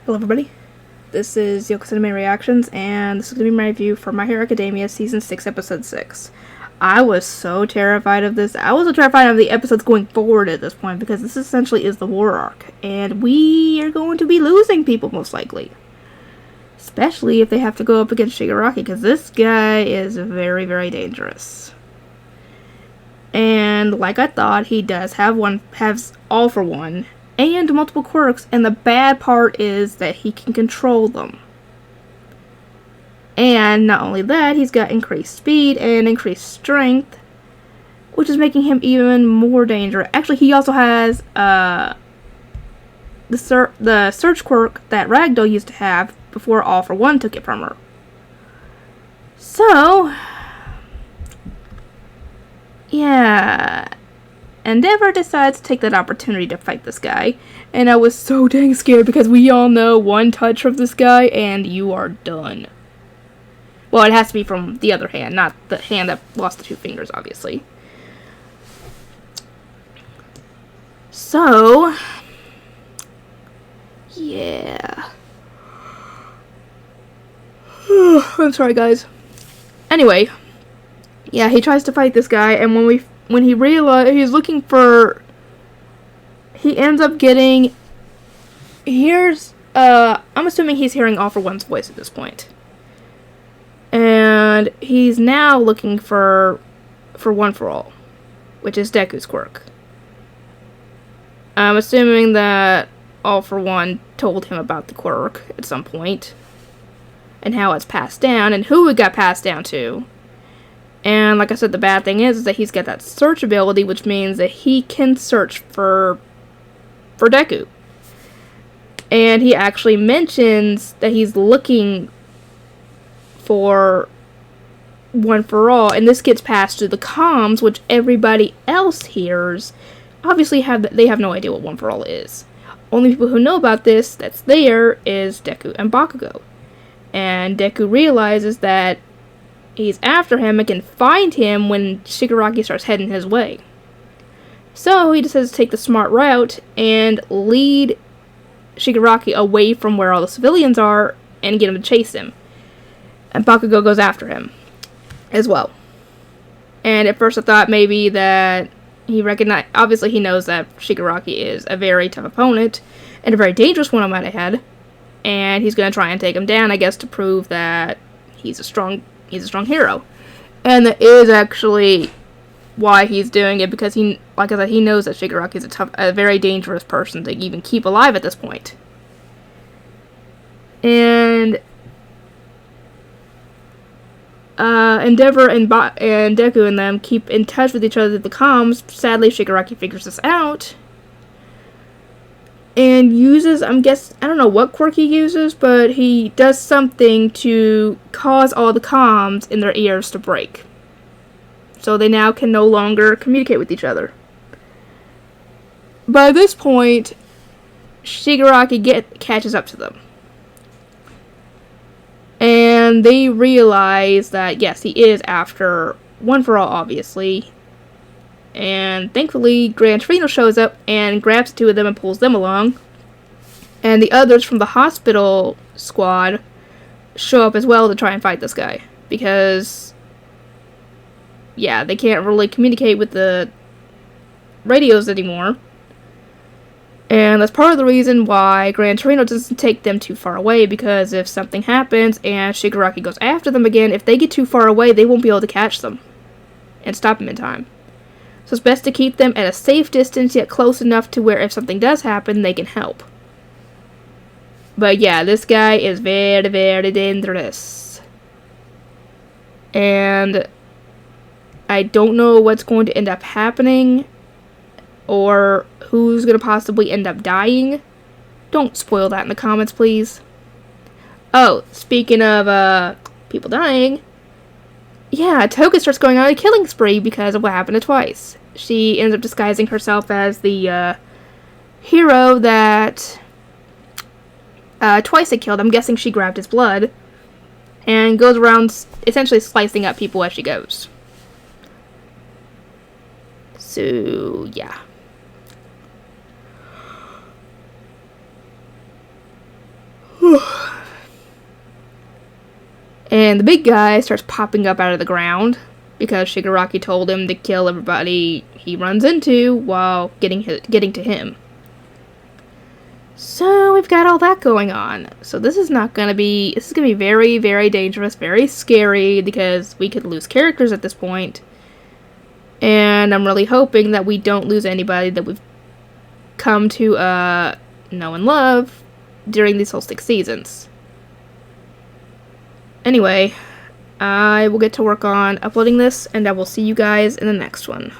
Hello everybody, this is Yoko Cinema Reactions, and this is going to be my review for My Hero Academia Season 6, Episode 6. I was so terrified of this. I was so terrified of the episodes going forward at this point, because this essentially is the war arc, and we are going to be losing people most likely. Especially if they have to go up against Shigaraki, because this guy is very, very dangerous. And like I thought, he does has all for one, and multiple quirks, and the bad part is that he can control them. And not only that, he's got increased speed and increased strength, which is making him even more dangerous. Actually, he also has the search quirk that Ragdoll used to have before All for One took it from her. So, yeah. Endeavor decides to take that opportunity to fight this guy, and I was so dang scared because we all know one touch from this guy and you are done. Well, it has to be from the other hand, not the hand that lost the two fingers, obviously. So, yeah. I'm sorry, guys. Anyway, yeah, he tries to fight this guy, and when he realizes he's looking for, he ends up getting, I'm assuming he's hearing All for One's voice at this point. And he's now looking for One for All, which is Deku's quirk. I'm assuming that All for One told him about the quirk at some point, and how it's passed down, and who it got passed down to. And like I said, the bad thing is that he's got that search ability, which means that he can search for Deku. And he actually mentions that he's looking for One for All, and this gets passed through the comms, which everybody else hears. Obviously, they have no idea what One for All is. Only people who know about this that's there is Deku and Bakugo. And Deku realizes that he's after him and can find him when Shigaraki starts heading his way. So he decides to take the smart route and lead Shigaraki away from where all the civilians are and get him to chase him. And Bakugo goes after him as well. And at first I thought maybe that obviously he knows that Shigaraki is a very tough opponent and a very dangerous one, I might add. And he's going to try and take him down, I guess, to prove that he's a strong hero. And that is actually why he's doing it, because he, like I said, he knows that Shigaraki is a very dangerous person to even keep alive at this point. And Endeavor and Deku and them keep in touch with each other through the comms. Sadly, Shigaraki figures this out and uses, I don't know what quirk he uses, but he does something to cause all the comms in their ears to break. So they now can no longer communicate with each other. By this point, Shigaraki catches up to them. And they realize that, yes, he is after One for All, obviously. And thankfully, Gran Torino shows up and grabs the two of them and pulls them along. And the others from the hospital squad show up as well to try and fight this guy. Because, yeah, they can't really communicate with the radios anymore. And that's part of the reason why Gran Torino doesn't take them too far away, because if something happens and Shigaraki goes after them again, if they get too far away, they won't be able to catch them and stop them in time. So it's best to keep them at a safe distance, yet close enough to where if something does happen, they can help. But yeah, this guy is very, very dangerous. And I don't know what's going to end up happening, or who's going to possibly end up dying. Don't spoil that in the comments, please. Oh, speaking of people dying, yeah, Toga starts going on a killing spree because of what happened to Twice. She ends up disguising herself as the hero that Twice had killed. I'm guessing she grabbed his blood. And goes around essentially slicing up people as she goes. So, yeah. And the big guy starts popping up out of the ground because Shigaraki told him to kill everybody he runs into while getting to him. So we've got all that going on. So this is gonna be very, very dangerous, very scary, because we could lose characters at this point. And I'm really hoping that we don't lose anybody that we've come to know and love during these whole 6 seasons. Anyway, I will get to work on uploading this, and I will see you guys in the next one.